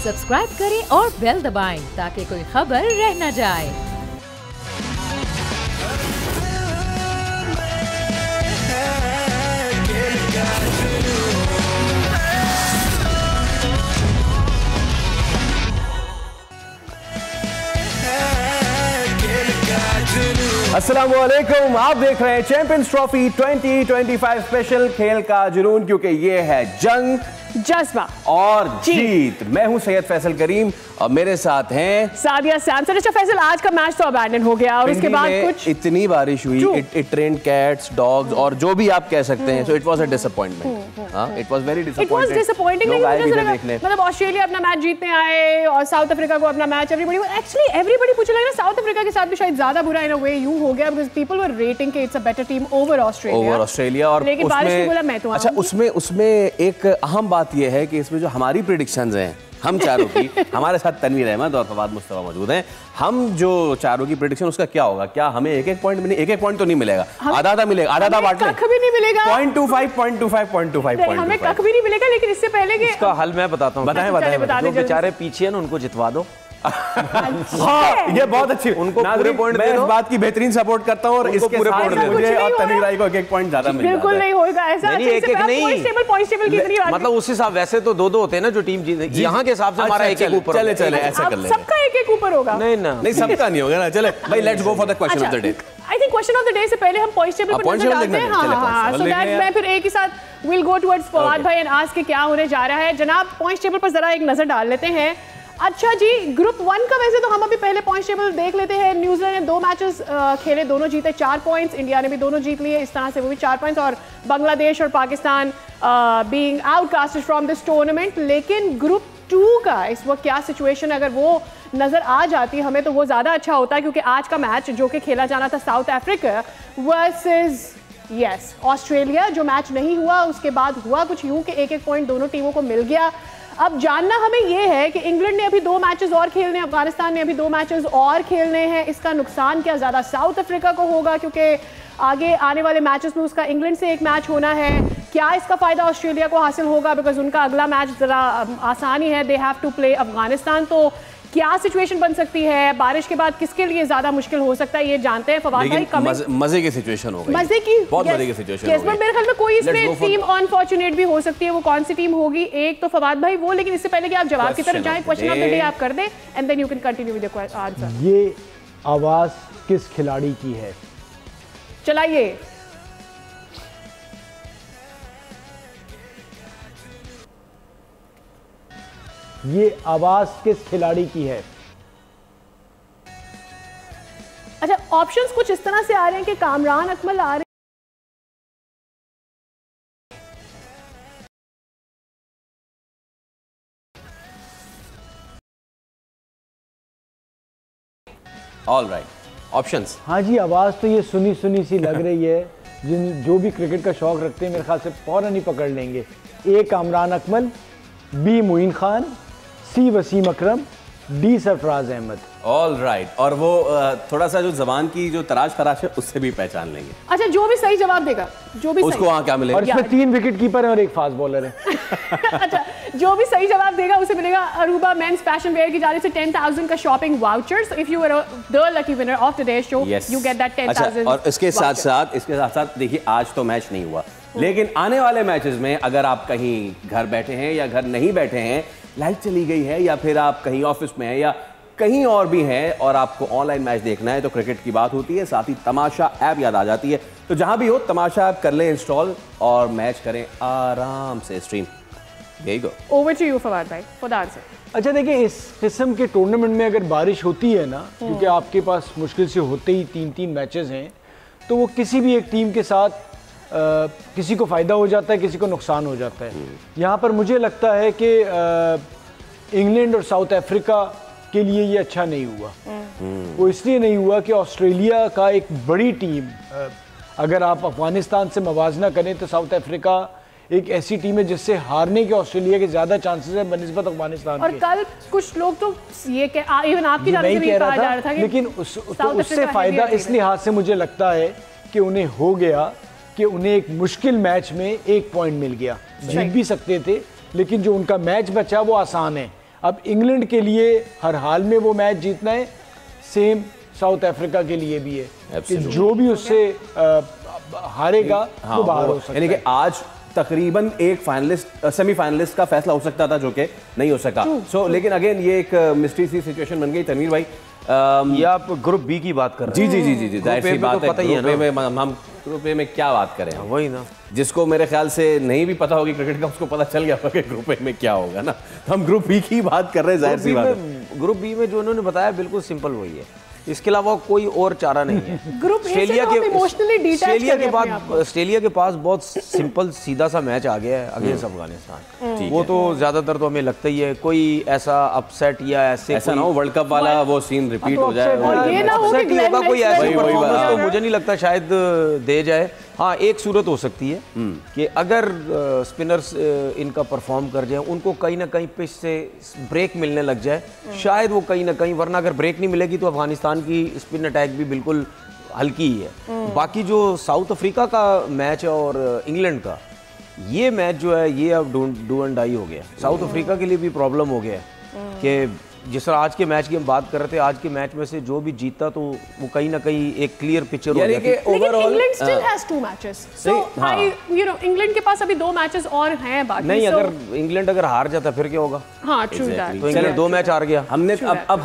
Subscribe करें और bell दबाएं ताकि कोई खबर रह न जाए। अस्सलामुअलैकुम, आप देख रहे हैं चैंपियंस ट्रॉफी 2025 स्पेशल खेल का जुनून, क्योंकि ये है जंग, जज्बा और जीत। मैं हूं सैयद फैसल करीम और मेरे साथ हैं सादिया सैमसन। अच्छा फैसल, आज का मैच तो अबैंडन हो गया और उसके बाद कुछ इतनी बारिश हुई, इट ट्रेन्ड कैट्स, डॉग्स और जो भी आप कह सकते हैं। So it was a disappointment. हां, इट वाज वेरी डिसअपॉइंटिंग। मतलब ऑस्ट्रेलिया अपना मैच जीतने आए और साउथ अफ्रीका को अपना मैच एवरीबडी मुझे लग रहा है साउथ अफ्रीका के साथ भी शायद ज्यादा बुरा इन अ वे यूं हो गया बिकॉज़ पीपल वर रेटिंग कि it's a better team over Australia. और लेकिन बारिश ने बोला मैं तो अच्छा, उसमें एक अहम बात यह है कि इसमें जो हमारी प्रेडिक्शंस हैं हम चारों की, हमारे साथ तनवीर अहमद और फवाद मुस्तफा मौजूद हैं। हम जो चारों की प्रेडिक्शन, उसका क्या होगा? क्या हमें एक पॉइंट मिले? एक पॉइंट तो नहीं मिलेगा, आधा मिलेगा, आधा बांट लें। कख भी नहीं मिलेगा। 0.25 हमें कख भी नहीं मिलेगा। लेकिन इससे पहले कि इसका हल मैं बताता हूँ। बताएं। जो बेचारे पीछे हैं ना, उनको जितवा दो। हाँ, ये बहुत अच्छी, उनको पूरे पॉइंट मैं इस बात की बेहतरीन सपोर्ट करता हूँ और इसके पूरे पॉइंट दे दो। मुझे और तनवीर भाई को एक पॉइंट ज्यादा मिल जाता है। बिल्कुल नहीं होगा ऐसा। नहीं, एक नहीं, पॉइंट टेबल की इतनी मतलब उस हिसाब, वैसे तो दो होते हैं ना जो टीम जीते, यहाँ के हिसाब से हमारा एक ऊपर। चले ऐसा कर लेंगे। सबका एक ऊपर होगा। नहीं सबका नहीं होगा ना। चले भाई, let's go for the question of the day. I think question of the day से पहले हम पॉइंट टेबल पर नजर डालते हैं। हां, सो दैट मैं फिर एक ही साथ विल गो टुवर्ड्स फवाद भाई एंड आस्क के क्या होने जा रहा है। जनाब, पॉइंट टेबल पर जरा एक नजर डाल लेते हैं। अच्छा जी, ग्रुप 1 का वैसे तो हम अभी पहले पॉइंट टेबल देख लेते हैं। न्यूजीलैंड ने 2 मैचेस खेले, दोनों जीते, 4 पॉइंट्स। इंडिया ने भी दोनों जीत लिए, इस तरह से वो भी 4 पॉइंट्स। और बांग्लादेश और Pakistan being outcasted from this tournament. लेकिन ग्रुप 2 का इस वक्त क्या सिचुएशन, अगर वो नजर आ जाती हमें तो वो ज्यादा अच्छा होता है, क्योंकि आज का मैच जो कि खेला जाना था साउथ अफ्रीका वर्सेस ऑस्ट्रेलिया, जो मैच नहीं हुआ, उसके बाद हुआ कुछ यूं कि एक पॉइंट दोनों टीमों को मिल गया। अब जानना हमें यह है कि इंग्लैंड ने अभी 2 मैचेस और खेलने, अफगानिस्तान ने अभी 2 मैचेस और खेलने हैं। इसका नुकसान क्या ज़्यादा साउथ अफ्रीका को होगा, क्योंकि आगे आने वाले मैचेस में उसका इंग्लैंड से एक मैच होना है। क्या इसका फ़ायदा ऑस्ट्रेलिया को हासिल होगा, बिकॉज उनका अगला मैच ज़रा आसान ही है, they have to play Afghanistan. तो क्या सिचुएशन बन सकती है, बारिश के बाद किसके लिए ज्यादा मुश्किल हो सकता है, ये जानते हैं फवाद भाई। मजे की सिचुएशन होगी, मजे की, बहुत मजे की सिचुएशन होगी। मेरे ख्याल में कोई इसमें टीम अनफॉर्चुनेट भी हो सकती है। वो कौन सी टीम होगी? एक तो फवाद भाई वो, लेकिन इससे पहले कि आप जवाब की तरफ जाएं, क्वेश्चन ऑफ द डे आप कर दें and then you can continue with your answer. ये आवाज किस खिलाड़ी की है? चलाइए। ये आवाज किस खिलाड़ी की है? अच्छा, ऑप्शंस कुछ इस तरह से आ रहे हैं कि कामरान अकमल आ रहे हैं। All right, options. हाँ जी, आवाज तो ये सुनी सी लग रही है। जो भी क्रिकेट का शौक रखते हैं मेरे ख्याल से फौरन ही पकड़ लेंगे। A Kamran Akmal, B Moin Khan, C Wasim Akram, D Sarfaraz Ahmed. All right, और वो थोड़ा सा जो जबान की जो तराश खराश है उससे भी पहचान लेंगे। अच्छा, जो भी सही जवाब देगा, जो भी उसको वहाँ क्या मिलेगा? और इसमें 3 विकेट कीपर है और 1 फास्ट बॉलर है। अच्छा, जो भी सही जवाब देगा उसे मिलेगा अरूबा मेंस फैशन वेयर की जानिब से 10,000 का shopping voucher. So if you are the lucky winner of today's show, you get that 10,000। और इसके साथ साथ देखिए, आज तो मैच नहीं हुआ, लेकिन आने वाले मैचेस में अगर आप कहीं घर बैठे हैं या घर नहीं बैठे हैं, लाइट चली गई है, या फिर आप कहीं ऑफिस में हैं या कहीं और भी हैं और आपको ऑनलाइन मैच देखना है, तो क्रिकेट की बात होती है, साथ ही तमाशा ऐप याद आ जाती है। तो जहां भी हो, तमाशा ऐप कर लें इंस्टॉल और मैच करें आराम से stream. There you go. Over to you, Fawad भाई, for the answer. अच्छा देखिए, इस किस्म के टूर्नामेंट में अगर बारिश होती है ना, क्योंकि आपके पास मुश्किल से होते ही 3 मैचेस हैं, तो वो किसी भी एक टीम के साथ किसी को फ़ायदा हो जाता है, किसी को नुकसान हो जाता है। यहाँ पर मुझे लगता है कि इंग्लैंड और साउथ अफ्रीका के लिए ये अच्छा नहीं हुआ। वो इसलिए नहीं हुआ कि ऑस्ट्रेलिया का एक बड़ी टीम, अगर आप अफगानिस्तान से मवाजना करें तो साउथ अफ्रीका एक ऐसी टीम है जिससे हारने के ऑस्ट्रेलिया के ज्यादा चांसेस हैं बनिस्बत अफगानिस्तान के। और कल कुछ लोग तो ये इवन आपकी जानिब से भी कहा जा रहा था कि लेकिन उससे फायदा इस लिहाज से मुझे लगता है कि उन्हें हो गया कि उन्हें एक मुश्किल मैच में 1 पॉइंट मिल गया। जीत भी सकते थे, लेकिन जो उनका मैच बचा वो आसान है। अब इंग्लैंड के लिए हर हाल में वो मैच जीतना है, सेम साउथ अफ्रीका के लिए भी है कि जो भी उससे हारेगा वो बाहर हो सकता है। यानी कि आज तकरीबन एक फाइनलिस्ट सेमीफाइनलिस्ट का फैसला हो सकता था जो कि नहीं हो सका। लेकिन अगेन ये एक मिस्ट्री सी सिचुएशन बन गई। तनवीर भाई, ये आप ग्रुप बी की बात कर रहे हैं? जी, जाहिर सी बात है, पता ही है ना, हम ग्रुप ए में क्या बात करें। वही ना, जिसको मेरे ख्याल से नहीं भी पता होगी क्रिकेट का, उसको पता चल गया कि ग्रुप ए में क्या होगा ना। तो हम ग्रुप बी की बात कर रहे हैं, जाहिर सी बात है। ग्रुप बी में जो उन्होंने बताया बिल्कुल सिंपल वही है, इसके अलावा कोई और चारा नहीं है। ग्रुप ऑस्ट्रेलिया के पास बहुत सिंपल सीधा सा मैच आ गया है अगेंस्ट अफगानिस्तान। वो तो ज्यादातर तो हमें लगता ही है कोई ऐसा अपसेट या ऐसा ना हो वर्ल्ड कप वाला वो सीन रिपीट हो जाए। अपसेट ही होगा, कोई ऐसी परफॉर्मेंस तो मुझे नहीं लगता शायद दे जाए। हाँ, एक सूरत हो सकती है कि अगर स्पिनर्स इनका परफॉर्म कर जाए, उनको कहीं ना कहीं पिच से ब्रेक मिलने लग जाए, शायद वो कहीं ना कहीं, वरना अगर ब्रेक नहीं मिलेगी तो अफगानिस्तान की स्पिन अटैक भी बिल्कुल हल्की ही है। बाकी जो साउथ अफ्रीका का मैच है और इंग्लैंड का, ये मैच जो है ये अब डू एंड डाई हो गया। साउथ अफ्रीका के लिए भी प्रॉब्लम हो गया कि जिस तरह आज के मैच की हम बात कर रहे थे, आज के मैच में से जो भी जीता तो वो कहीं ना कहीं एक क्लियर पिक्चर हो गया। लेकिन England still has 2 matches, so England के पास अभी 2 मैचेस और हैं बाकी। नहीं, अगर इंग्लैंड अगर हार जाता फिर क्या होगा? हाँ, ट्रू दैट। तो इंग्लैंड 2 मैच हार गया। हमने अब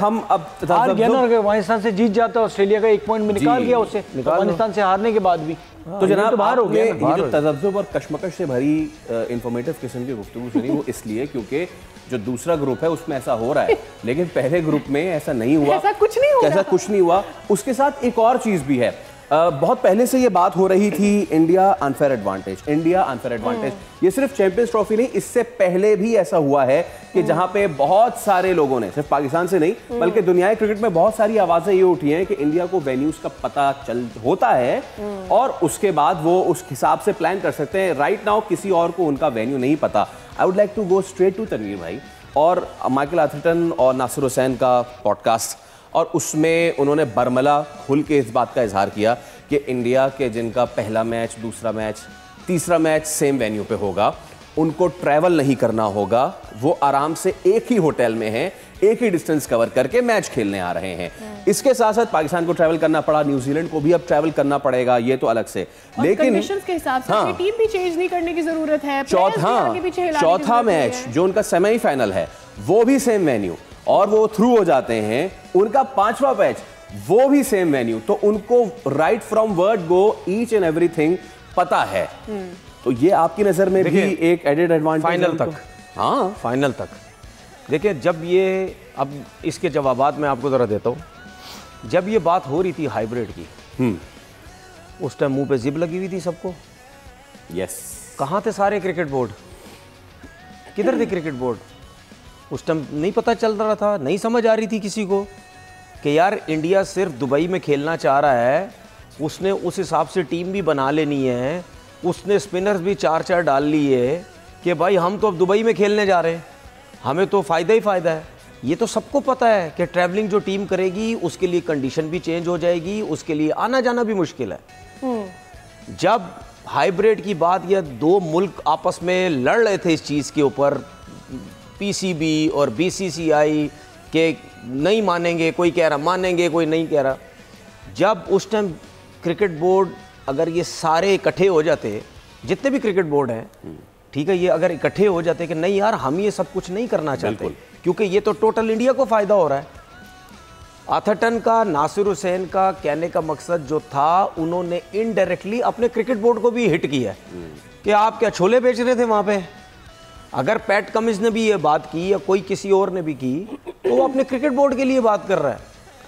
हार गया ना, अफगानिस्तान से जीत जाता, ऑस्ट्रेलिया का 1 पॉइंट में निकाल गया उससे, अफगानिस्तान से हारने के बाद भी। तो जनाब बाहर हो गया। ये जो तजब्जुब और कशमकश से भरी इंफॉर्मेटिव किस्म की गुफ्तगू सुनी, वो इसलिए क्योंकि जो दूसरा ग्रुप है उसमें ऐसा हो रहा है, लेकिन पहले ग्रुप में ऐसा नहीं हुआ, ऐसा कुछ नहीं हुआ। उसके साथ एक और चीज भी है। बहुत पहले से ये बात हो रही थी, इंडिया अनफेयर एडवांटेज। ये सिर्फ चैंपियंस ट्रॉफी नहीं, इससे पहले भी ऐसा हुआ है कि जहां पे बहुत सारे लोगों ने, सिर्फ पाकिस्तान से नहीं बल्कि दुनिया क्रिकेट में बहुत सारी आवाजें ये उठी हैं कि इंडिया को वेन्यूज का पता होता है और उसके बाद वो उस हिसाब से प्लान कर सकते हैं। राइट नाउ किसी और को उनका वेन्यू नहीं पता। I would like to go straight to Tanveer भाई और माइकल आर्थरटन और नासिर हुसैन का पॉडकास्ट, और उसमें उन्होंने बरमला खुल के इस बात का इजहार किया कि इंडिया के जिनका पहला मैच, दूसरा मैच, तीसरा मैच सेम वेन्यू पे होगा, उनको ट्रैवल नहीं करना होगा, वो आराम से एक ही होटल में हैं, एक ही डिस्टेंस कवर करके मैच खेलने आ रहे हैं। इसके साथ साथ पाकिस्तान को ट्रैवल करना पड़ा, न्यूजीलैंड को भी अब ट्रैवल करना पड़ेगा, ये तो अलग से, लेकिन कंडीशंस के हिसाब से टीम भी चेंज नहीं करने की जरूरत है। चौथा मैच जो उनका सेमीफाइनल है वो भी सेम वेन्यू और वो थ्रू हो जाते हैं। उनका 5वां मैच वो भी सेम वेन्यू, तो उनको right from word go each and everything पता है। तो ये आपकी नजर में भी एक एडेड एडवांटेज फाइनल तक। हाँ, फाइनल तक। देखिए, जब ये, अब इसके जवाबात मैं आपको जरा देता हूँ। जब ये बात हो रही थी हाइब्रिड की, उस टाइम मुंह पे जिब लगी हुई थी सबको। यस, कहाँ थे सारे क्रिकेट बोर्ड? किधर थे क्रिकेट बोर्ड? उस टाइम नहीं पता चल रहा था, नहीं समझ आ रही थी किसी को कि यार इंडिया सिर्फ दुबई में खेलना चाह रहा है। उसने उस हिसाब से टीम भी बना लेनी है, उसने स्पिनर्स भी 4-4 डाल लिए कि भाई हम तो अब दुबई में खेलने जा रहे हैं, हमें तो फ़ायदा ही फ़ायदा है। ये तो सबको पता है कि ट्रैवलिंग जो टीम करेगी उसके लिए कंडीशन भी चेंज हो जाएगी, उसके लिए आना जाना भी मुश्किल है। जब हाइब्रिड की बात, या 2 मुल्क आपस में लड़ रहे थे इस चीज़ के ऊपर, पीसीबी और बीसीसीआई के नहीं मानेंगे, कोई कह रहा मानेंगे, कोई नहीं कह रहा। जब उस टाइम क्रिकेट बोर्ड, अगर ये सारे इकट्ठे हो जाते, जितने भी क्रिकेट बोर्ड हैं, ठीक है, ये अगर इकट्ठे हो जाते कि नहीं यार हम ये सब कुछ नहीं करना चाहते, क्योंकि ये तो टोटल इंडिया को फ़ायदा हो रहा है। आर्थरटन का, नासिर हुसैन का कहने का मकसद जो था, उन्होंने इनडायरेक्टली अपने क्रिकेट बोर्ड को भी हिट किया कि आप क्या छोले बेच रहे थे वहाँ पे। अगर पैट कमिंस ने भी ये बात की या कोई किसी और ने भी की, तो वो अपने क्रिकेट बोर्ड के लिए बात कर रहा है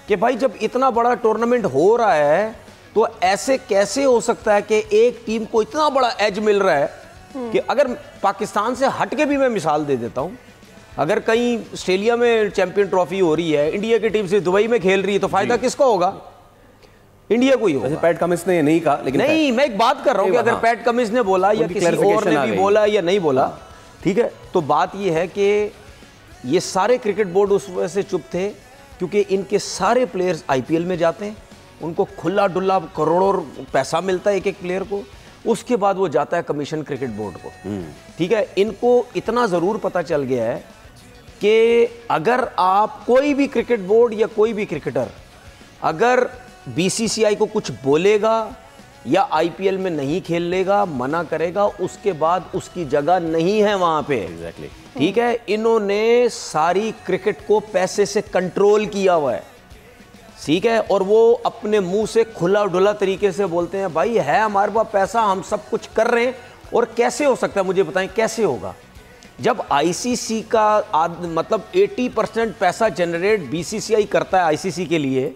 कि भाई जब इतना बड़ा टूर्नामेंट हो रहा है तो ऐसे कैसे हो सकता है कि एक टीम को इतना बड़ा एज मिल रहा है कि अगर पाकिस्तान से हट के भी मैं मिसाल दे देता हूँ, अगर कहीं ऑस्ट्रेलिया में चैंपियन ट्रॉफी हो रही है, इंडिया की टीम से दुबई में खेल रही है, तो फायदा किसका होगा? इंडिया को ही होगा। पैट कमिंस ने ये नहीं कहा, लेकिन नहीं, मैं एक बात कर रहा हूँ कि अगर पैट कमिंस ने बोला या किसी और ने भी बोला या नहीं बोला, ठीक है, तो बात ये है कि ये सारे क्रिकेट बोर्ड उस वजह से चुप थे क्योंकि इनके सारे प्लेयर्स आईपीएल में जाते हैं, उनको खुला डुल्ला करोड़ों पैसा मिलता है एक एक प्लेयर को, उसके बाद वो जाता है कमीशन क्रिकेट बोर्ड को। ठीक है, इनको इतना ज़रूर पता चल गया है कि अगर आप कोई भी क्रिकेट बोर्ड या कोई भी क्रिकेटर अगर बीसीसीआई को कुछ बोलेगा या आईपीएल में नहीं खेलेगा, मना करेगा, उसके बाद उसकी जगह नहीं है वहां पे। एग्जैक्टली ठीक है, इन्होंने सारी क्रिकेट को पैसे से कंट्रोल किया हुआ है, ठीक है, और वो अपने मुंह से खुला डुला तरीके से बोलते हैं भाई है हमारे पास पैसा, हम सब कुछ कर रहे हैं। और कैसे हो सकता है, मुझे बताएं कैसे होगा? जब आईसीसी का मतलब 80% पैसा जनरेट बीसीसीआई करता है आईसीसी के लिए,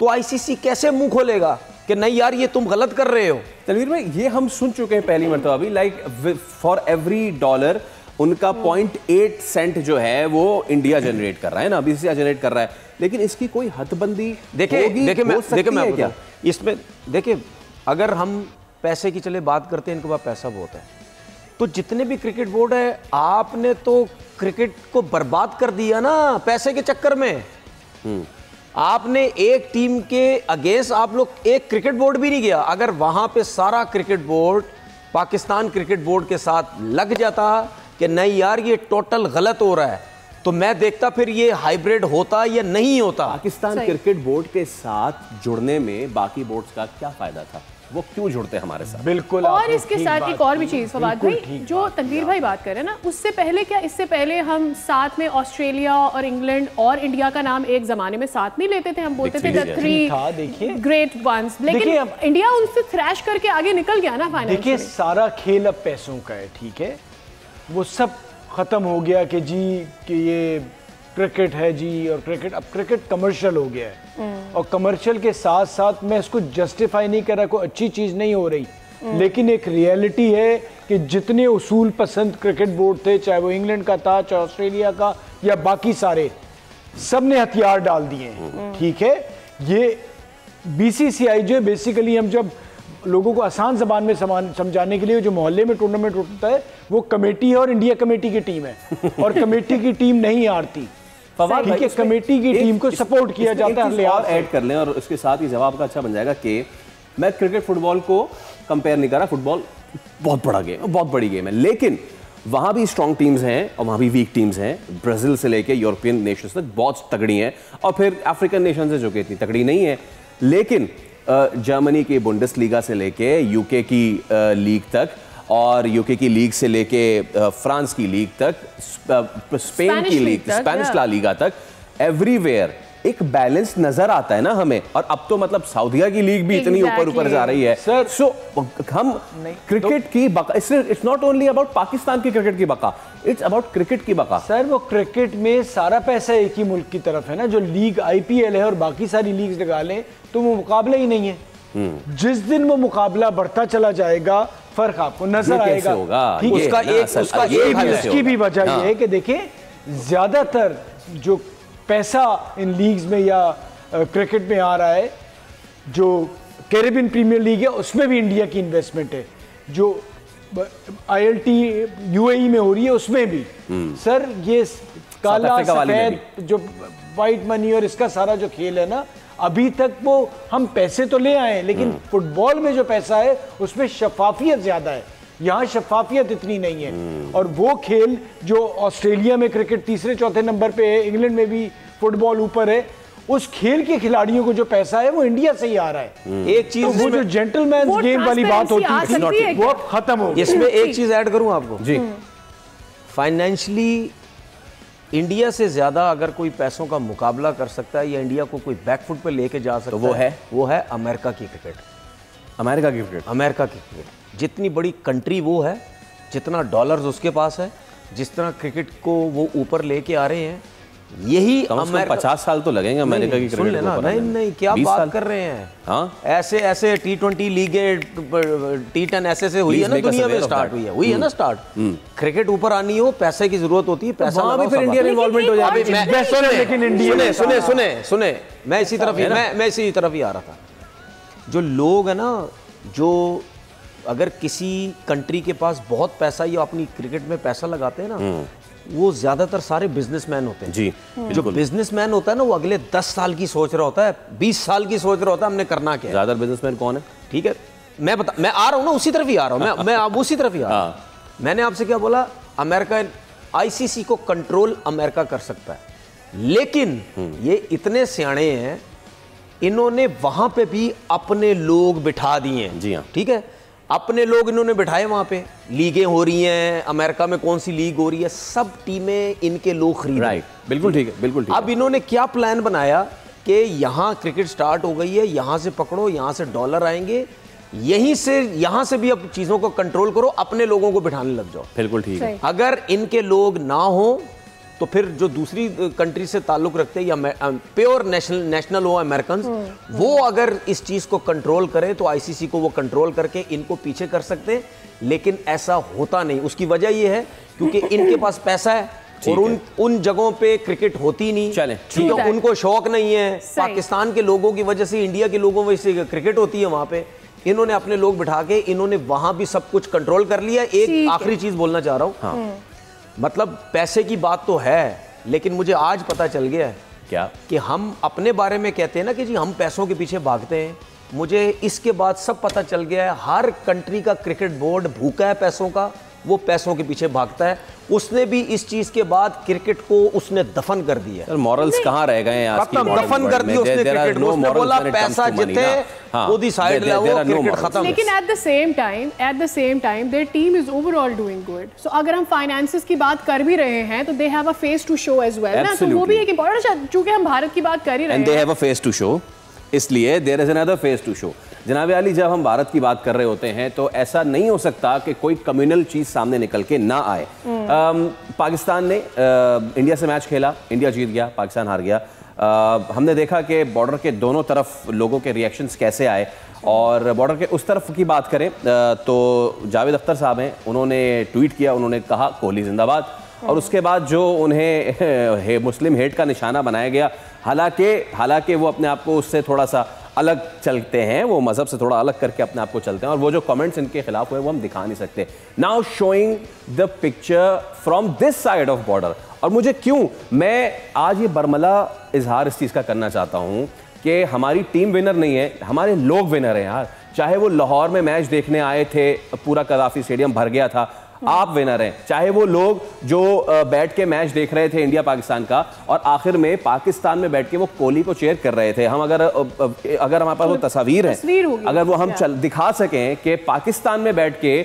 तो आईसीसी कैसे मुंह खोलेगा कि नहीं यार ये तुम गलत कर रहे हो? तनवीर भाई, ये हम सुन चुके हैं पहली मरतबा अभी, लाइक फॉर एवरी डॉलर उनका 0.8 सेंट जो है वो इंडिया जनरेट कर रहा है ना, बीसीसीआई जनरेट कर रहा है। लेकिन इसकी कोई हदबंदी देखिए क्या इसमें, देखिए अगर हम पैसे की चले बात करते हैं, इनके पास पैसा बहुत है, तो जितने भी क्रिकेट बोर्ड है आपने तो क्रिकेट को बर्बाद कर दिया ना पैसे के चक्कर में। आपने एक टीम के अगेंस्ट आप लोग एक क्रिकेट बोर्ड भी नहीं गया। अगर वहां पे सारा cricket board Pakistan cricket board के साथ लग जाता कि नहीं यार ये टोटल गलत हो रहा है, तो मैं देखता फिर ये हाइब्रिड होता या नहीं होता। पाकिस्तान क्रिकेट बोर्ड के साथ जुड़ने में बाकी बोर्ड्स का क्या फायदा था? वो क्यों जुड़ते हैं हमारे साथ? बिल्कुल। और इसके साथ एक और भी चीज फवाद भाई, जो तनवीर भाई बात कर रहे हैं ना, उससे पहले क्या, इससे पहले हम साथ में ऑस्ट्रेलिया और इंग्लैंड और इंडिया का नाम एक जमाने में साथ नहीं लेते थे, हम बोलते थे द 3 ग्रेट वंस, लेकिन इंडिया उनसे थ्रैश करके आगे निकल गया ना फाइनल। देखिए सारा खेल अब पैसों का है, ठीक है, वो सब खत्म हो गया कि जी कि ये क्रिकेट है जी, और क्रिकेट अब क्रिकेट कमर्शियल हो गया है, और कमर्शियल के साथ साथ मैं इसको जस्टिफाई नहीं कर रहा, कोई अच्छी चीज़ नहीं हो रही, लेकिन एक रियलिटी है कि जितने उसूल पसंद क्रिकेट बोर्ड थे, चाहे वो इंग्लैंड का था, चाहे ऑस्ट्रेलिया का या बाकी सारे, सब ने हथियार डाल दिए हैं। ठीक है, ये बीसीसीआई जो है बेसिकली, हम जब लोगों को आसान जबान में समझाने के लिए, जो मोहल्ले में टूर्नामेंट होता है वो कमेटी है और इंडिया कमेटी की टीम है, और कमेटी की टीम नहीं हारती, ठीक है, कमेटी की टीम को सपोर्ट किया जाता है। और ऐड कर लें और उसके साथ ही जवाब का अच्छा बन जाएगा कि मैं क्रिकेट फुटबॉल को कंपेयर नहीं कर रहा, फुटबॉल बहुत बड़ा गेम है, बहुत बड़ी गेम है, लेकिन वहां भी स्ट्रॉन्ग टीम्स हैं और वहां भी वीक टीम्स हैं। ब्राजील से लेके यूरोपियन नेशंस तक बहुत तगड़ी हैं, और फिर अफ्रीकन नेशंस है जो कि इतनी तगड़ी नहीं है। लेकिन जर्मनी की बुंडेसलीगा से लेके यूके की लीग तक, और यूके की लीग से लेके फ्रांस की लीग तक, स्पेन की लीग, स्पेनिश ला लीगा तक, एवरीवेयर एक बैलेंस नजर आता है ना हमें। और अब तो मतलब सऊदीया की लीग भी इतनी ऊपर जा रही है सर। सो हम क्रिकेट की बका, it's not only about Pakistan की क्रिकेट की बका, इट्स अबाउट क्रिकेट की बका। सर वो क्रिकेट में सारा पैसा एक ही मुल्क की तरफ है ना, जो लीग आईपीएल है और बाकी सारी लीग्स लगा लें तो वो मुकाबला ही नहीं है। जिस दिन वो मुकाबला बढ़ता चला जाएगा फर्क आपको नजर आएगा। ठीक, उसकी भी वजह यह है कि देखिए ज्यादातर जो पैसा इन लीग्स में या क्रिकेट में आ रहा है, जो कैरेबियन प्रीमियर लीग है उसमें भी इंडिया की इन्वेस्टमेंट है, जो आईएलटी यूएई में हो रही है उसमें भी। सर ये काला सफेद जो वाइट मनी और इसका सारा जो खेल है ना, अभी तक वो हम पैसे तो ले आए, लेकिन फुटबॉल में जो पैसा है उसमें शफाफियत ज्यादा है, यहाँ शफाफियत इतनी नहीं है। और वो खेल जो ऑस्ट्रेलिया में क्रिकेट तीसरे चौथे नंबर पे है, इंग्लैंड में भी फुटबॉल ऊपर है, उस खेल के खिलाड़ियों को जो पैसा है वो इंडिया से ही आ रहा है। एक चीज, वो जो जेंटलमैन गेम वाली बात होती है वो अब खत्म हो गई। इसमें एक चीज ऐड करूं आपको जी, फाइनेंशियली इंडिया से ज्यादा अगर कोई पैसों का मुकाबला कर सकता है या इंडिया को कोई बैकफुट पे लेके जा सकता है, वो है अमेरिका की क्रिकेट। अमेरिका की क्रिकेट जितनी बड़ी कंट्री वो है, जितना डॉलर्स उसके पास है, जिस तरह क्रिकेट को वो ऊपर लेके आ रहे हैं, यही 50 साल तो लगेंगे अमेरिका की क्रिकेट को। नहीं क्या बात कर रहे हैं? हाँ, ऐसे T20 लीगें, T10 ऐसे हुई है ना दुनिया में, स्टार्ट हुई है ना स्टार्ट। क्रिकेट ऊपर आनी हो पैसे की जरूरत होती है, पैसा भी फिर इंडियन इन्वॉल्वमेंट हो जाती है। लेकिन सुने मैं इसी तरफ ही आ रहा था। जो लोग है ना, जो अगर किसी कंट्री के पास बहुत पैसा या अपनी क्रिकेट में पैसा लगाते हैं ना, वो ज्यादातर सारे बिजनेसमैन होते हैं जी। जो बिजनेसमैन होता है ना, वो अगले 10 साल की सोच रहा होता है, 20 साल की सोच रहा होता है हमने करना क्या है। ज्यादातर बिजनेसमैन कौन है? ठीक है, मैं आ रहा हूँ ना, उसी तरफ ही आ रहा हूँ मैं उसी तरफ ही आ रहा हूँ। मैंने आपसे क्या बोला? अमेरिका आईसीसी को कंट्रोल अमेरिका कर सकता है, लेकिन ये इतने सियाणे हैं, इन्होंने वहां पे भी अपने लोग बिठा दिए हैं। जी हाँ, ठीक है, अपने लोग इन्होंने बिठाए वहां पे। लीगें हो रही हैं, अमेरिका में कौन सी लीग हो रही है, सब टीमें इनके लोग खरीद। राइट, बिल्कुल ठीक है, बिल्कुल ठीक है। अब इन्होंने क्या प्लान बनाया कि यहाँ क्रिकेट स्टार्ट हो गई है, यहाँ से पकड़ो, यहाँ से डॉलर आएंगे, यहीं से यहाँ से भी अब चीजों को कंट्रोल करो, अपने लोगों को बिठाने लग जाओ। बिल्कुल ठीक है। अगर इनके लोग ना हो तो फिर जो दूसरी कंट्री से ताल्लुक रखते हैं या प्योर नेशनल हो अमेरिकन, वो अगर इस चीज को कंट्रोल करें तो आईसीसी को वो कंट्रोल करके इनको पीछे कर सकते हैं, लेकिन ऐसा होता नहीं। उसकी वजह ये है क्योंकि इनके पास पैसा है और उन जगहों पे क्रिकेट होती नहीं, क्योंकि उनको शौक नहीं है। पाकिस्तान के लोगों की वजह से, इंडिया के लोगों वजह से क्रिकेट होती है वहां पे। इन्होंने अपने लोग बिठा के इन्होंने वहां भी सब कुछ कंट्रोल कर लिया। एक आखिरी चीज बोलना चाह रहा हूं, मतलब पैसे की बात तो है, लेकिन मुझे आज पता चल गया है क्या कि हम अपने बारे में कहते हैं ना कि जी हम पैसों के पीछे भागते हैं। मुझे इसके बाद सब पता चल गया है, हर कंट्री का क्रिकेट बोर्ड भूखा है पैसों का, वो पैसों के पीछे भागता है। उसने भी इस चीज के बाद क्रिकेट को उसने दफन कर दिया। सर मॉरल्स कहाँ रह गए हैं आज की दफन कर दिया उसने क्रिकेट को। उसने बोला पैसा जिते ओदी साइड ले वो क्रिकेट खत्म। लेकिन at the same time their team is overall doing good. So अगर हम फाइनेंसेस की बात कर भी रहे हैं तो they have a face to show as well ना, तो वो भी एक इंपॉर्टेंट, चूंकि हम भारत की बात कर ही रहे हैं, and they have a face to show, इसलिए there is another face to show. जनाब अली, जब हम भारत की बात कर रहे होते हैं तो ऐसा नहीं हो सकता कि कोई कम्युनल चीज सामने निकल के ना आए। पाकिस्तान ने इंडिया से मैच खेला, इंडिया जीत गया, पाकिस्तान हार गया। हमने देखा कि बॉर्डर के दोनों तरफ लोगों के रिएक्शंस कैसे आए, और बॉर्डर के उस तरफ की बात करें तो जावेद अख्तर साहब हैं, उन्होंने ट्वीट किया, उन्होंने कहा कोहली जिंदाबाद, और उसके बाद जो उन्हें मुस्लिम हेट का निशाना बनाया गया, हालांकि वो अपने आप को उससे थोड़ा सा अलग चलते हैं, वो मजहब से थोड़ा अलग करके अपने आप को चलते हैं, और वो जो कमेंट्स इनके खिलाफ हुए वो हम दिखा नहीं सकते। Now showing the picture from this side of border, और मुझे क्यों, मैं आज ये बरमला इजहार इस चीज़ का करना चाहता हूँ कि हमारी टीम विनर नहीं है, हमारे लोग विनर हैं यार। चाहे वो लाहौर में मैच देखने आए थे, पूरा कदाफी स्टेडियम भर गया था, आप विनर हैं। चाहे वो लोग जो बैठ के मैच देख रहे थे इंडिया पाकिस्तान का, और आखिर में पाकिस्तान में बैठ के वो कोहली को चेयर कर रहे थे, हम अगर हमारे पास वो तस्वीर है, अगर वो हम दिखा सकें कि पाकिस्तान में बैठ के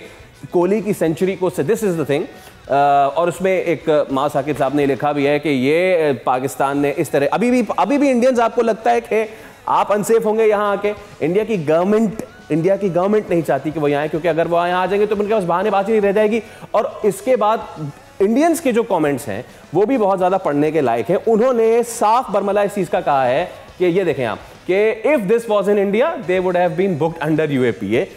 कोहली की सेंचुरी को, दिस इज द थिंग। और उसमें एक मां साकिब साहब ने लिखा भी है कि ये पाकिस्तान ने इस तरह, अभी भी इंडियंस, आपको लगता है कि आप अनसेफ होंगे यहाँ आके? इंडिया की गवर्नमेंट नहीं चाहती कि वो यहाँ आए, क्योंकि अगर वो यहाँ आ जाएंगे तो उनके पास बहानेबाजी नहीं रह जाएगी। और इसके बाद इंडियंस के जो कमेंट्स हैं वो भी बहुत ज्यादा पढ़ने के लायक हैं। उन्होंने साफ बरमला इस चीज का कहा है कि ये देखें आप कि if this was in India they would have been booked under UAPA.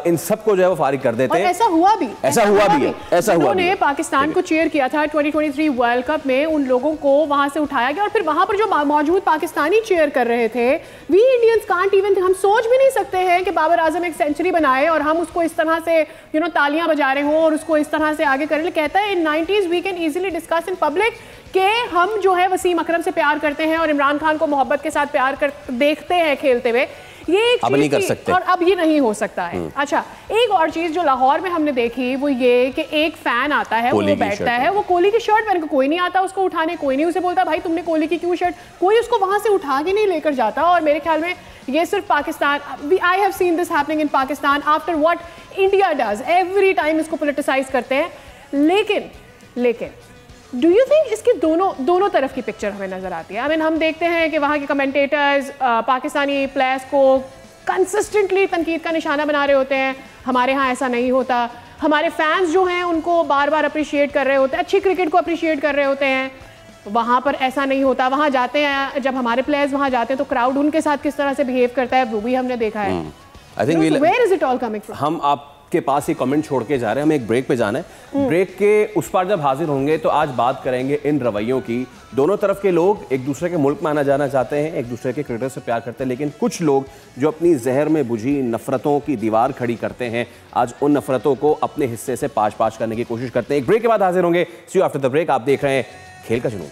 इन सबको जो है वो फारिग कर देते हैं। ऐसा हुआ भी है। उन्होंने पाकिस्तान को चीयर किया था 2023 वर्ल्ड कप में, उन लोगों को वहां से उठाया गया, और फिर वहां पर जो मौजूद पाकिस्तानी चीयर कर रहे थे, वी इंडियंस कांट इवन, हम सोच भी नहीं सकते हैं कि बाबर आजम एक सेंचुरी बनाए और हम उसको इस तरह से तालियां बजा रहे हों और उसको इस तरह से आगे करें। कहता है in 90s we can easily discuss in public कि हम जो है वसीम अकरम से प्यार करते हैं और इमरान खान को मोहब्बत के साथ प्यार देखते हैं खेलते हुए, ये एक अब नहीं कर सकते, और अब ये नहीं हो सकता है। अच्छा, एक और चीज जो लाहौर में हमने देखी वो ये कि एक फैन आता है, वो बैठता है, वो कोहली की शर्ट पहन के, कोई नहीं आता उसको उठाने, कोई नहीं उसे बोलता भाई तुमने कोहली की क्यों शर्ट, कोई उसको वहां से उठा के नहीं लेकर जाता। और मेरे ख्याल में ये सिर्फ Pakistan, I have seen this happening in Pakistan after what India does, every time इसको पोलिटिसाइज करते हैं। लेकिन डू यू थिंक इसकी दोनों तरफ की पिक्चर हमें नजर आती है? आई मीन हम देखते हैं कि वहाँ के कमेंटेटर्स पाकिस्तानी प्लेयर्स को कंसिस्टेंटली तनकीद का निशाना बना रहे होते हैं, हमारे यहाँ ऐसा नहीं होता। हमारे फैंस जो हैं उनको बार बार अप्रिशिएट कर रहे होते हैं, अच्छी क्रिकेट को अप्रिशिएट कर रहे होते हैं, वहाँ पर ऐसा नहीं होता। वहाँ जाते हैं, जब हमारे प्लेयर्स वहाँ जाते हैं तो क्राउड उनके साथ किस तरह से बिहेव करता है वो भी हमने देखा है। Where is it all coming from? हम आपके पास ये कमेंट छोड़ के जा रहे हैं, हमें एक ब्रेक पे जाना है। ब्रेक के उस पार जब हाजिर होंगे तो आज बात करेंगे इन रवैयों की। दोनों तरफ के लोग एक दूसरे के मुल्क में आना जाना चाहते हैं, एक दूसरे के क्रिकेटर से प्यार करते हैं, लेकिन कुछ लोग जो अपनी जहर में बुझी नफरतों की दीवार खड़ी करते हैं, आज उन नफरतों को अपने हिस्से से पाश करने की कोशिश करते हैं। एक ब्रेक के बाद हाजिर होंगे। सी यू आफ्टर द ब्रेक। आप देख रहे हैं खेल का जुनून।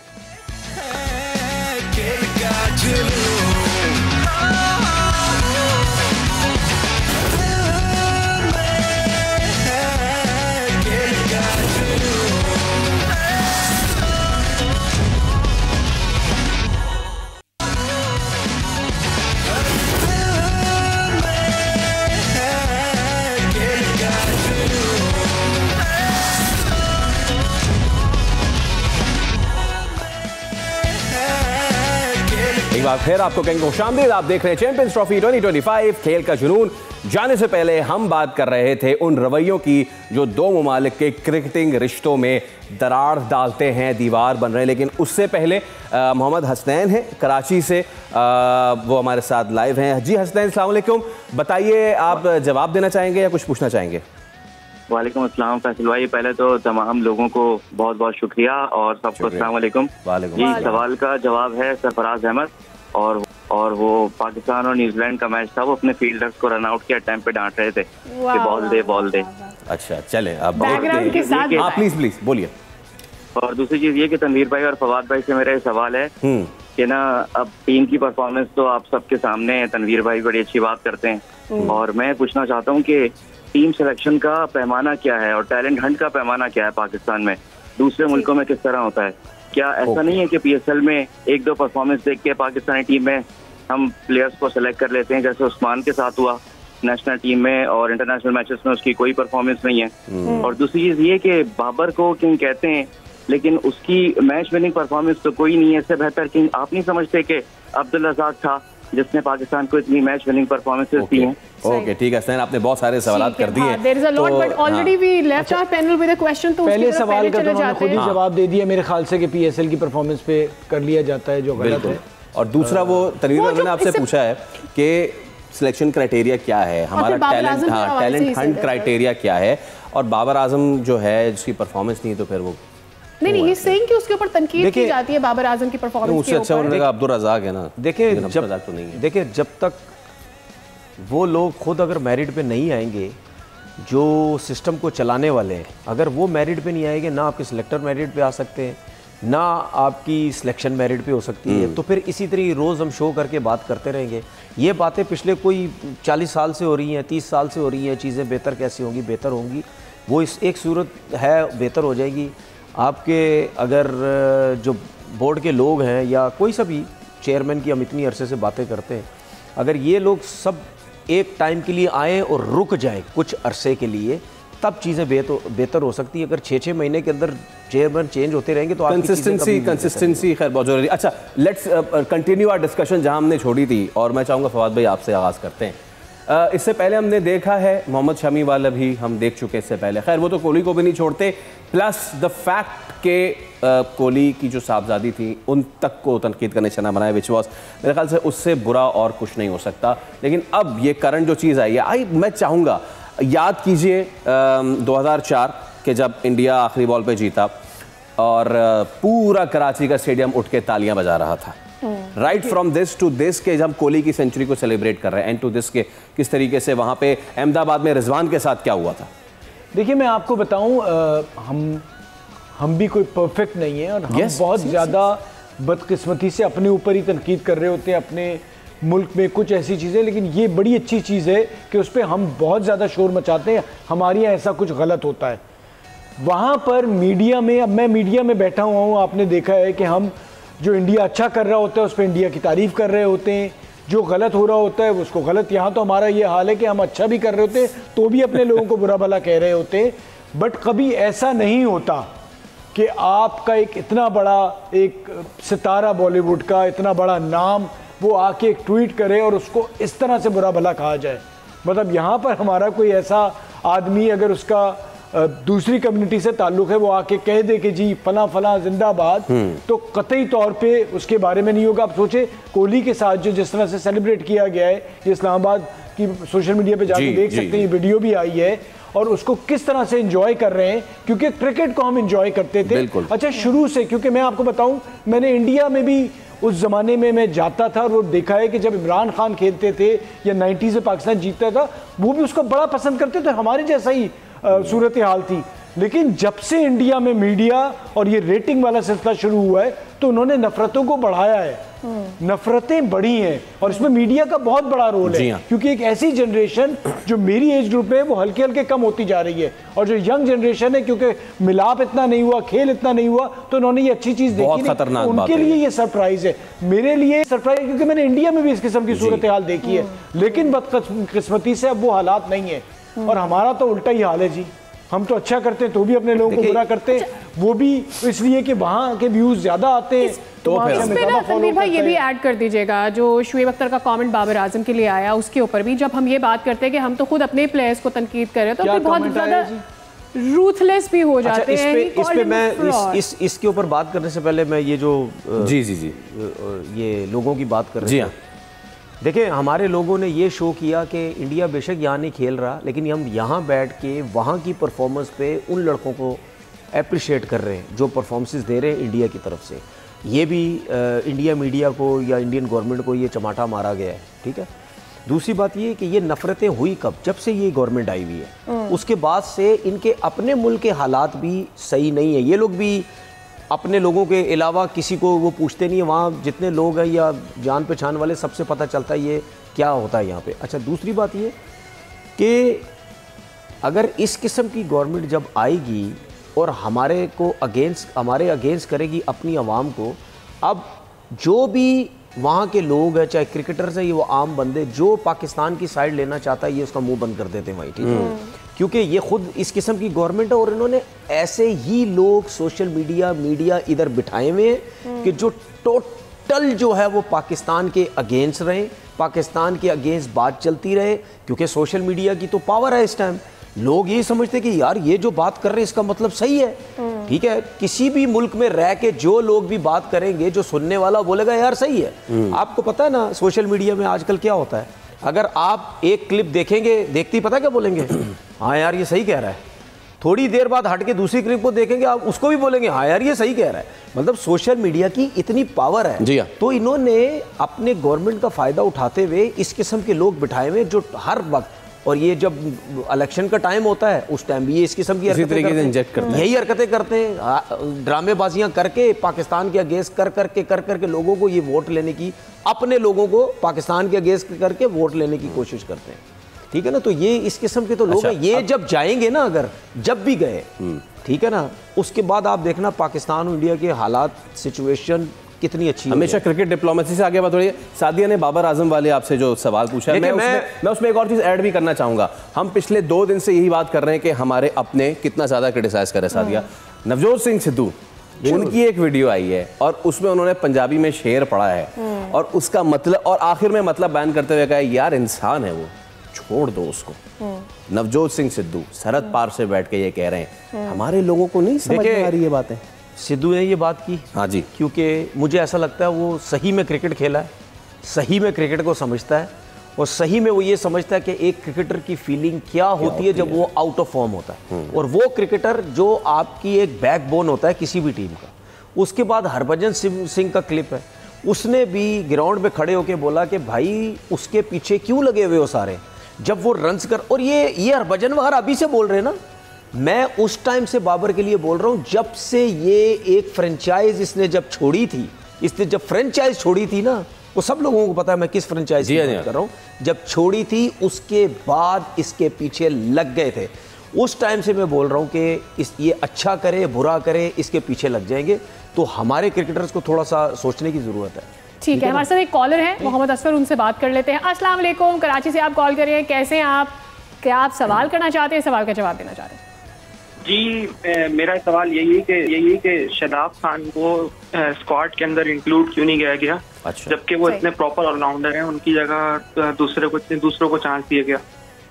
एक बार फिर आपको कहेंगे खुशामदीद। आप देख रहे हैं चैंपियंस ट्रॉफी 2025 खेल का जुनून। जाने से पहले हम बात कर रहे थे उन रवैयों की जो दो ममालिक के क्रिकेटिंग रिश्तों में दरार डालते हैं, दीवार बन रहे हैं। लेकिन उससे पहले मोहम्मद हसनैन हैं कराची से, वो हमारे साथ लाइव हैं। जी हसनैन, अस्सलाम वालेकुम। बताइए, आप जवाब देना चाहेंगे या कुछ पूछना चाहेंगे? वालेकुम अस्सलाम फैसल भाई, पहले तो तमाम लोगों को बहुत बहुत शुक्रिया और सबको अस्सलाम वालेकुम। जी, सवाल का जवाब है सरफराज अहमद, और वो पाकिस्तान और न्यूजीलैंड का मैच था, वो अपने फील्डर्स को रन आउट के अटेम्प्ट पे डांट रहे थे कि बॉल दे। अच्छा, चले अब बैकग्राउंड के साथ प्लीज बोलिए। और दूसरी चीज ये कि तनवीर भाई और फवाद भाई से मेरा सवाल है कि ना, अब टीम की परफॉर्मेंस तो आप सबके सामने है, तनवीर भाई बड़ी अच्छी बात करते हैं, और मैं पूछना चाहता हूँ कि टीम सिलेक्शन का पैमाना क्या है और टैलेंट हंट का पैमाना क्या है पाकिस्तान में, दूसरे मुल्कों में किस तरह होता है? क्या ऐसा नहीं है कि पीएसएल में एक दो परफॉर्मेंस देख के पाकिस्तानी टीम में हम प्लेयर्स को सिलेक्ट कर लेते हैं, जैसे उस्मान के साथ हुआ नेशनल टीम में, और इंटरनेशनल मैचेस में उसकी कोई परफॉर्मेंस नहीं है। और दूसरी चीज ये कि बाबर को किंग कहते हैं, लेकिन उसकी मैच विनिंग परफॉर्मेंस तो कोई नहीं है। इससे बेहतर किंग आप नहीं समझते कि अब्दुल रज़ाक था जिसने पाकिस्तान को इतनी मैच विनिंग परफॉर्मेंसेस दी हैं? ओके, ठीक है सैन, आपने बहुत सारे सवाल कर दिए। पहले सवाल का तो उन्होंने खुद ही जवाब दे दिया मेरे ख्याल से कि पीएसएल की परफॉर्मेंस पे कर लिया जाता है, जो गलत है। और दूसरा वो तनवीर ने आपसे पूछा है कि सिलेक्शन क्राइटेरिया क्या है, हमारा टैलेंट हंट क्राइटेरिया क्या है, और बाबर आजम जो है जिसकी परफॉर्मेंस नहीं है तो फिर वो नहीं he's saying कि उसके ऊपर तनकीद की जाती है बाबर आजम की परफॉर्मेंस के ऊपर। उन्होंने कहा अब्दुल रज़ाक है ना। देखिए जब तक वो लोग खुद अगर मेरिट पे नहीं आएंगे, जो सिस्टम को चलाने वाले हैं, अगर वो मेरिट पे नहीं आएंगे, ना आपके सिलेक्टर मेरिट पे आ सकते हैं, ना आपकी सिलेक्शन मेरिट पे हो सकती है, तो फिर इसी तरह रोज़ हम शो करके बात करते रहेंगे। ये बातें पिछले कोई 40 साल से हो रही हैं, 30 साल से हो रही हैं। चीज़ें बेहतर कैसे होंगी? बेहतर होंगी, वो इस एक सूरत है बेहतर हो जाएगी। आपके अगर जो बोर्ड के लोग हैं या कोई सा भी चेयरमैन की हम इतनी अरसे से बातें करते हैं, अगर ये लोग सब एक टाइम के लिए आए और रुक जाए कुछ अरसे के लिए, तब चीज़ें बेहतर हो सकती है। अगर 6-6 महीने के अंदर चेयरमैन चेंज होते रहेंगे तो कंसिस्टेंसी खैर बहुत जरूरी। अच्छा, लेट्स कंटिन्यू आवर डिस्कशन जहां हमने छोड़ी थी, और मैं चाहूँगा फवाद भाई आपसे आगाज़ करते हैं। इससे पहले हमने देखा है मोहम्मद शमी वाला भी हम देख चुके इससे पहले, खैर वो तो कोहली को भी नहीं छोड़ते, प्लस द फैक्ट के कोहली की जो साहबजादी थी उन तक को तनकीद का निशाना बनाया, विच वॉज मेरे ख्याल से उससे बुरा और कुछ नहीं हो सकता। लेकिन अब ये करंट जो चीज़ आई है, मैं चाहूँगा याद कीजिए 2004 के जब इंडिया आखिरी बॉल पे जीता और पूरा कराची का स्टेडियम उठ के तालियां बजा रहा था। Right from this to this के जब कोहली की सेंचुरी को सेलिब्रेट कर रहे हैं, एंड टू दिस के किस तरीके से वहाँ पे अहमदाबाद में रिजवान के साथ क्या हुआ था। देखिए मैं आपको बताऊं, हम भी कोई परफेक्ट नहीं है, और हम बहुत ज़्यादा बदकिस्मती से अपने ऊपर ही तनकीद कर रहे होते हैं अपने मुल्क में कुछ ऐसी चीज़ें। लेकिन ये बड़ी अच्छी चीज़ है कि उस पर हम बहुत ज़्यादा शोर मचाते हैं, हमारे यहाँ ऐसा कुछ गलत होता है। वहाँ पर मीडिया में, अब मैं मीडिया में बैठा हुआ हूँ, आपने देखा है कि हम जो इंडिया अच्छा कर रहा होता है उस पर इंडिया की तारीफ़ कर रहे होते हैं, जो गलत हो रहा होता है उसको गलत। यहाँ तो हमारा ये हाल है कि हम अच्छा भी कर रहे होते हैं तो भी अपने लोगों को बुरा भला कह रहे होते हैं। बट कभी ऐसा नहीं होता कि आपका एक इतना बड़ा एक सितारा बॉलीवुड का, इतना बड़ा नाम, वो आके एक ट्वीट करे और उसको इस तरह से बुरा भला कहा जाए। मतलब यहाँ पर हमारा कोई ऐसा आदमी अगर उसका दूसरी कम्युनिटी से ताल्लुक है, वो आके कह दे कि जी फला फला जिंदाबाद, तो कतई तौर पे उसके बारे में नहीं होगा। आप सोचे कोहली के साथ जो जिस तरह से सेलिब्रेट किया गया है, ये इस्लामाबाद की सोशल मीडिया पे जाके देख सकते हैं, ये वीडियो भी आई है, और उसको किस तरह से एंजॉय कर रहे हैं, क्योंकि क्रिकेट को हम एंजॉय करते थे। अच्छा, शुरू से, क्योंकि मैं आपको बताऊं, मैंने इंडिया में भी उस ज़माने में मैं जाता था और वो देखा है कि जब इमरान खान खेलते थे या 90s में पाकिस्तान जीतता था, वो भी उसको बड़ा पसंद करते थे, हमारे जैसा ही सूरत हाल थी। लेकिन जब से इंडिया में मीडिया और ये रेटिंग वाला सिलसिला शुरू हुआ है, तो उन्होंने नफरतों को बढ़ाया है, नफरतें बढ़ी हैं, और इसमें मीडिया का बहुत बड़ा रोल है। क्योंकि एक ऐसी जनरेशन जो मेरी एज ग्रुप में है वो हल्के हल्के कम होती जा रही है, और जो यंग जनरेशन है, क्योंकि मिलाप इतना नहीं हुआ, खेल इतना नहीं हुआ, तो उन्होंने ये अच्छी चीज देखी नहीं, उनके लिए ये सरप्राइज है। मेरे लिए सरप्राइज, क्योंकि मैंने इंडिया में भी इस किस्म की सूरत हाल देखी है, लेकिन बदकिस्मती से अब वो हालात नहीं है, और हमारा तो उल्टा ही हाल है जी। हम तो अच्छा करते हैं तो भी अपने लोगों को बुरा करते हैं, वो भी इसलिए कि वहाँ के व्यूज ज्यादा आते हैं, तो इस पे ना तनवीर भाई ये भी ऐड कर दीजिएगा जो शुएब अख्तर का कमेंट बाबर आजम के लिए आया, उसके ऊपर भी जब हम ये बात करते हैं कि हम तो खुद अपने प्लेयर्स को तनकीद कर रहे हैं तो फिर बहुत ज़्यादा रूथलेस भी हो जाते हैं। इस पे मैं इसके ऊपर बात करने से पहले मैं ये जो जी ये लोगों की बात कर रहे हैं, देखिए हमारे लोगों ने ये शो किया कि इंडिया बेशक यहाँ नहीं खेल रहा, लेकिन हम यहाँ बैठ के वहाँ की परफॉर्मेंस पे उन लड़कों को अप्रिशिएट कर रहे हैं जो परफॉर्मेंसेस दे रहे हैं इंडिया की तरफ से। ये भी इंडिया मीडिया को या इंडियन गवर्नमेंट को ये चमाटा मारा गया है, ठीक है। दूसरी बात ये कि ये नफ़रतें हुई कब, जब से ये गवर्नमेंट आई हुई है उसके बाद से इनके अपने मुल्क के हालात भी सही नहीं है। ये लोग भी अपने लोगों के अलावा किसी को वो पूछते नहीं है, वहाँ जितने लोग हैं या जान पहचान वाले सबसे पता चलता है ये क्या होता है यहाँ पे। अच्छा, दूसरी बात ये कि अगर इस किस्म की गवर्नमेंट जब आएगी और हमारे अगेंस्ट करेगी अपनी आवाम को, अब जो भी वहाँ के लोग हैं, चाहे क्रिकेटर्स हैं, ये वो आम बंदे जो पाकिस्तान की साइड लेना चाहता है ये उसका मुंह बंद कर देते हैं भाई, ठीक है। क्योंकि ये खुद इस किस्म की गवर्नमेंट है और इन्होंने ऐसे ही लोग सोशल मीडिया इधर बिठाए हुए हैं कि जो टोटल जो है वो पाकिस्तान के अगेंस्ट रहे, पाकिस्तान के अगेंस्ट बात चलती रहे, क्योंकि सोशल मीडिया की तो पावर है इस टाइम। लोग ये समझते कि यार ये जो बात कर रहे हैं इसका मतलब सही है, ठीक है। किसी भी मुल्क में रह के जो लोग भी बात करेंगे, जो सुनने वाला बोलेगा यार सही है। आपको पता है ना सोशल मीडिया में आजकल क्या होता है, अगर आप एक क्लिप देखेंगे, देखते ही पता क्या बोलेंगे, हाँ यार ये सही कह रहा है। थोड़ी देर बाद हट के दूसरी क्लिप को देखेंगे, आप उसको भी बोलेंगे हाँ यार ये सही कह रहा है। मतलब सोशल मीडिया की इतनी पावर है जी। तो इन्होंने अपने गवर्नमेंट का फ़ायदा उठाते हुए इस किस्म के लोग बिठाए हुए जो हर वक्त, और ये जब इलेक्शन का टाइम होता है उस टाइम भी ये इस किस्म की यही हरकतें करते हैं, ड्रामेबाजियां करके पाकिस्तान के अगेंस्ट कर करके लोगों को ये वोट लेने की, अपने लोगों को पाकिस्तान के अगेंस्ट करके वोट लेने की कोशिश करते हैं, ठीक है ना। तो ये इस किस्म के तो लोग हैं। ये जब जाएंगे ना, अगर जब भी गए, ठीक है ना, उसके बाद आप देखना पाकिस्तान और इंडिया के हालात, सिचुएशन कितनी अच्छी। हमेशा क्रिकेट डिप्लोमेसी से आगे बात हो रही है। सादिया ने बाबर आजम वाले आपसे जो सवाल पूछा है, मैं उसमें एक और चीज ऐड भी करना चाहूंगा। हम पिछले 2 दिन से यही बात कर रहे हैं कि हमारे अपने कितना ज्यादा क्रिटिसाइज कर रहे हैं। सादिया, नवजोत सिंह सिद्धू, उनकी एक वीडियो आई है और उसमें उन्होंने पंजाबी में शेर पढ़ा है और उसका मतलब, और आखिर में मतलब बयान करते हुए कहा यार इंसान है वो, छोड़ दो उसको। नवजोत सिंह सिद्धू सरहद पार से बैठ के ये कह रहे हैं, हमारे लोगों को नहीं समझ में आ रही ये बातें। सिद्धू ने ये बात की, हाँ जी, क्योंकि मुझे ऐसा लगता है वो सही में क्रिकेट खेला है, सही में क्रिकेट को समझता है और सही में वो ये समझता है कि एक क्रिकेटर की फीलिंग क्या होती है जब वो आउट ऑफ फॉर्म होता है। और वो क्रिकेटर जो आपकी एक बैकबोन होता है किसी भी टीम का। उसके बाद हरभजन सिंह का क्लिप है, उसने भी ग्राउंड में खड़े होकर बोला कि भाई उसके पीछे क्यों लगे हुए हो सारे, जब वो रन्स कर, और ये हरभजन वहार अभी से बोल रहे हैं ना, मैं उस टाइम से बाबर के लिए बोल रहा हूँ, जब से ये एक फ्रेंचाइज इसने जब छोड़ी थी, इसने जब फ्रेंचाइज छोड़ी थी ना, वो सब लोगों को पता है मैं किस फ्रेंचाइज की बात कर रहा हूँ, जब छोड़ी थी उसके बाद इसके पीछे लग गए थे। उस टाइम से मैं बोल रहा हूँ कि ये अच्छा करे बुरा करे इसके पीछे लग जाएंगे। तो हमारे क्रिकेटर्स को थोड़ा सा सोचने की ज़रूरत है। ठीक है, हमारे साथ एक कॉलर है मोहम्मद असफर, उनसे बात कर लेते हैं। अस्सलाम वालेकुम, कराची से आप कॉल कर रहे हैं, कैसे हैं आप? क्या आप सवाल करना चाहते हैं, सवाल का जवाब देना चाहते हैं? जी, मेरा सवाल यही है कि शादाब खान को स्क्वाड के अंदर इंक्लूड क्यों नहीं किया गया? अच्छा। जबकि वो इतने प्रॉपर ऑलराउंडर हैं, उनकी जगह दूसरों को चांस दिया गया।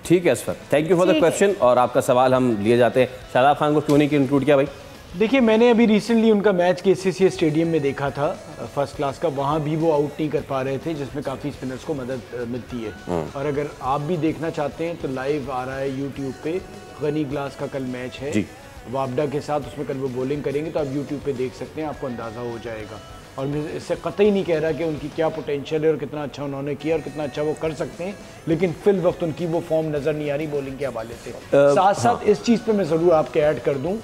ठीक है Asfar, thank you for the question, और आपका सवाल हम लिए जाते हैं। शादाब खान को क्यों नहीं इंक्लूड किया भाई? देखिए, मैंने अभी रिसेंटली उनका मैच KCCA स्टेडियम में देखा था, फर्स्ट क्लास का, वहाँ भी वो आउट नहीं कर पा रहे थे, जिसमें काफ़ी स्पिनर्स को मदद मिलती है। और अगर आप भी देखना चाहते हैं तो लाइव आ रहा है यूट्यूब पे, गनी ग्लास का कल मैच है वापडा के साथ, उसमें कल वो बॉलिंग करेंगे, तो आप यूट्यूब पे देख सकते हैं, आपको अंदाज़ा हो जाएगा। और मैं इससे कतई नहीं कह रहा कि उनकी क्या पोटेंशियल है और कितना अच्छा उन्होंने किया और कितना अच्छा वो कर सकते हैं, लेकिन फिल वक्त उनकी वो फॉर्म नज़र नहीं आ रही बॉलिंग के हवाले से। साथ साथ इस चीज़ पर मैं ज़रूर आपके ऐड कर दूँ,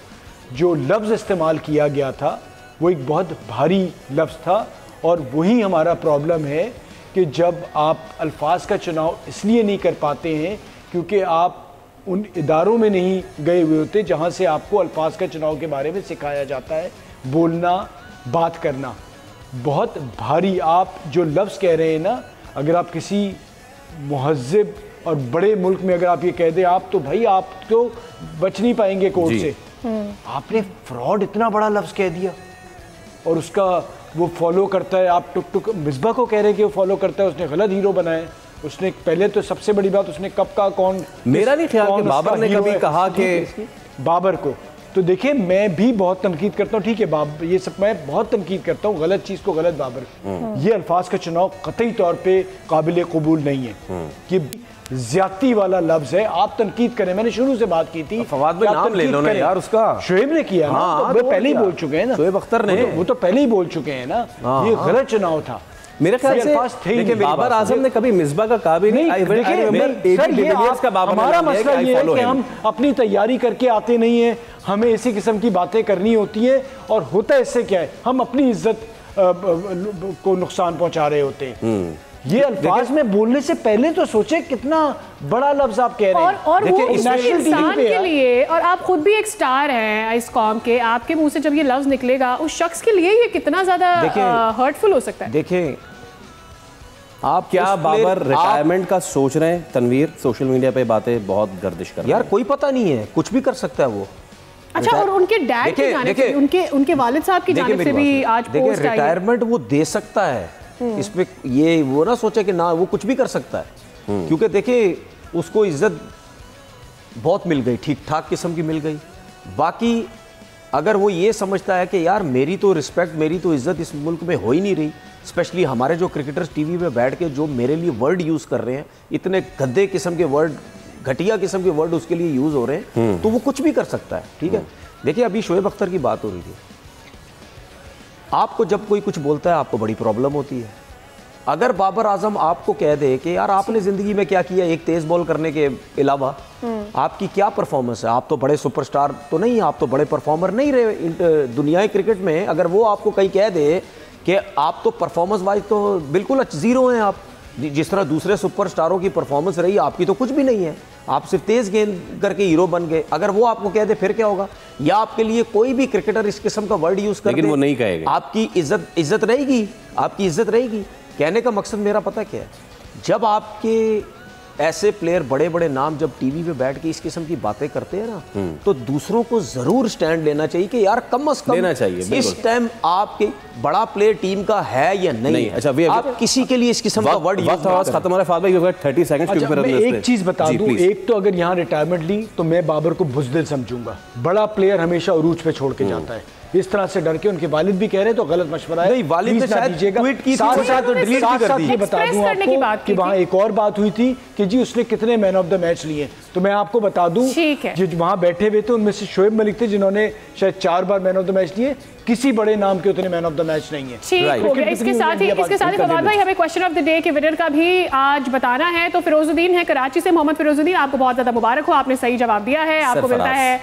जो लफ्ज़ इस्तेमाल किया गया था वो एक बहुत भारी लफ्ज़ था, और वही हमारा प्रॉब्लम है कि जब आप अल्फाज का चुनाव इसलिए नहीं कर पाते हैं क्योंकि आप उन इदारों में नहीं गए हुए होते जहाँ से आपको अल्फाज का चुनाव के बारे में सिखाया जाता है। बोलना, बात करना बहुत भारी, आप जो लफ्ज़ कह रहे हैं ना, अगर आप किसी मुहज़्ज़िब और बड़े मुल्क में अगर आप ये कह दें, आप तो भाई आप तो बच नहीं पाएंगे कोर्ट से। आपने फ्रॉड इतना बड़ा लफ्ज़ कह दिया, और उसका वो फॉलो करता है। आप टुक टुक मिसबा को कह रहे हैं कि वो फॉलो करता है, उसने गलत हीरो बनाए। उसने पहले तो सबसे बड़ी बात, उसने कब का कौन, मेरा नहीं ख्याल कि बाबर ने कभी कहा कि बाबर को, तो देखिए मैं भी बहुत तनकीद करता हूँ, ठीक है ये सब मैं बहुत तनकीद करता हूँ, गलत चीज़ को गलत बाबर, ये अल्फाज का चुनाव कतई तौर पे काबिल कबूल नहीं है, कि ज्यादती वाला लफ्ज है। आप तनकीद करें, मैंने शुरू से बात की थी, फवाद भाई नाम ले लो ना यार उसका, शोएब ने किया ना, तो वो पहले ही बोल चुके हैं ना, शोएब अख्तर ने, वो तो पहले ही बोल चुके हैं ना, ये गलत चुनाव था मेरे ख्याल से। देखिए बाबर आजम ने कभी मिसबा का कहा भी नहीं। हमारा मसला ये है कि हम अपनी तैयारी करके आते नहीं है, हमें इसी किस्म की बातें करनी होती है, और होता है इससे क्या है, हम अपनी इज्जत को नुकसान पहुंचा रहे होते हैं। ये अल्फाज में बोलने से पहले तो सोचे कितना बड़ा लफ्ज आप कह रहे हैं, और वो नेशनल टीम के लिए, और आप खुद भी एक स्टार हैं इस कौम के, आपके मुंह से जब ये लफ्ज निकलेगा उस शख्स के लिए ये कितना ज्यादा हर्टफुल हो सकता है। देखें आप क्या बाबर रिटायरमेंट का सोच रहे हैं? तनवीर सोशल मीडिया पे बातें बहुत गर्दिश कर रहे हैं यार, कोई पता नहीं है, कुछ भी कर सकता है वो। अच्छा, और उनके डैड की जानिब से, उनके वालिद साहब की जानिब से भी आज पोस्ट आई है। रिटायरमेंट वो दे सकता है, इसमें ये वो ना सोचे कि ना वो कुछ भी कर सकता है, क्योंकि देखिए उसको इज्जत बहुत मिल गई, ठीक ठाक किस्म की मिल गई। बाकी अगर वो ये समझता है कि यार मेरी तो रिस्पेक्ट, मेरी तो इज्जत इस मुल्क में हो ही नहीं रही, स्पेशली हमारे जो क्रिकेटर्स टीवी पे बैठ के जो मेरे लिए वर्ड यूज़ कर रहे हैं, इतने गंदे किस्म के वर्ड, घटिया किस्म के वर्ड उसके लिए यूज़ हो रहे हैं, तो वो कुछ भी कर सकता है। ठीक है, देखिए अभी शोएब अख्तर की बात हो रही थी, आपको जब कोई कुछ बोलता है आपको बड़ी प्रॉब्लम होती है। अगर बाबर आजम आपको कह दे कि यार आपने ज़िंदगी में क्या किया, एक तेज़ बॉल करने के अलावा आपकी क्या परफॉर्मेंस है, आप तो बड़े सुपरस्टार तो नहीं, आप तो बड़े परफॉर्मर नहीं रहे दुनियाई क्रिकेट में, अगर वो आपको कहीं कह दे कि आप तो परफॉर्मेंस वाइज तो बिल्कुल ज़ीरो हैं, आप जिस तरह दूसरे सुपरस्टारों की परफॉर्मेंस रही, आपकी तो कुछ भी नहीं है, आप सिर्फ तेज़ गेंद करके हीरो बन गए, अगर वो आपको कह दे फिर क्या होगा? या आपके लिए कोई भी क्रिकेटर इस किस्म का वर्ड यूज़ कर, लेकिन वो नहीं कहेगा, आपकी इज्जत रहेगी, आपकी इज्जत रहेगी। कहने का मकसद मेरा पता क्या है, जब आपके ऐसे प्लेयर बड़े बड़े नाम जब टीवी पे बैठ के इस किस्म की बातें करते हैं ना, तो दूसरों को जरूर स्टैंड लेना चाहिए कि यार कम से कम लेना चाहिए। इस टाइम आपके बड़ा प्लेयर टीम का है या नहीं। अच्छा, आप किसी के लिए इस किस्म का वर्ड यूज खत्म हो रहा है। फाद भाई 30 सेकंड्स। मैं एक चीज बता दूं, एक तो अगर यहाँ रिटायरमेंट ली तो मैं बाबर को बुज़दिल समझूंगा। बड़ा प्लेयर हमेशा उरूज पे छोड़ के जाता है, इस तरह से डर के। उनके वालिद भी कह रहे हैं तो गलत मशवरा है। नहीं, वालिद ने शायद ट्वीट की थी, साथ ये बता दूं आपको कि वहाँ एक और बात हुई थी कि जी उसने कितने मैन ऑफ द मैच लिए, तो मैं आपको बता दूं जो वहाँ बैठे हुए थे उनमें से शोएब मलिक थे जिन्होंने शायद 4 बार मैन ऑफ द मैच लिए, किसी बड़े नाम के उतने मैन ऑफ द मैच नहीं है। ठीक हो गया। इसके साथ ही फवाद भाई हमें क्वेश्चन ऑफ द डे के विनर का भी आज बताना है। तो फिरोजुद्दीन है कराची से, मोहम्मद फिरोजुद्दीन, आपको बहुत ज्यादा मुबारक हो, आपने सही जवाब दिया है। आपको मिलता है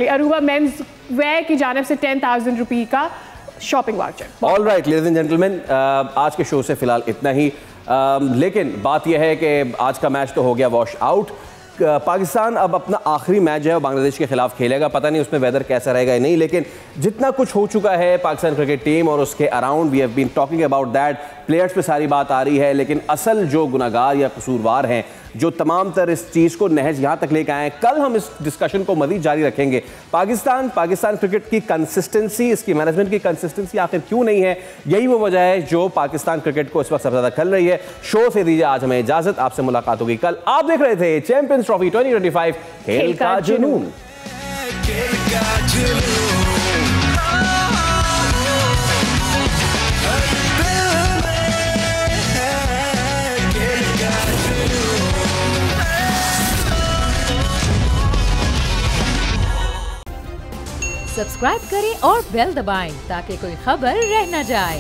अरूबा मेंस वेयर की जानिब से 10,000 रुपये का shopping voucher. All right ladies and gentleman, आज के शो से फिलहाल इतना ही, लेकिन बात यह है कि आज का मैच तो हो गया वॉश आउट। पाकिस्तान अब अपना आखिरी मैच है बांग्लादेश के खिलाफ खेलेगा, पता नहीं उसमें वेदर कैसा रहेगा या नहीं, लेकिन जितना कुछ हो चुका है पाकिस्तान क्रिकेट टीम और उसके around, we have been talking about that, players पे सारी बात आ रही है, लेकिन असल जो गुनाहगार या कसूरवार हैं, जो तमाम तर इस चीज़ को नहज यहाँ तक लेकर आए हैं, कल हम इस डिस्कशन को मज़ीद जारी रखेंगे। पाकिस्तान क्रिकेट की कंसिस्टेंसी, इसकी मैनेजमेंट की कंसिस्टेंसी आखिर क्यों नहीं है, यही वो वजह है जो पाकिस्तान क्रिकेट को इस वक्त सबसे ज़्यादा खल रही है। शो से दीजिए आज हमें इजाज़त, आपसे मुलाकात होगी कल। आप देख रहे थे चैंपियंस ट्रॉफी 2025 खेल का जुनून। सब्सक्राइब करें और बेल दबाएं ताकि कोई खबर रह न जाए।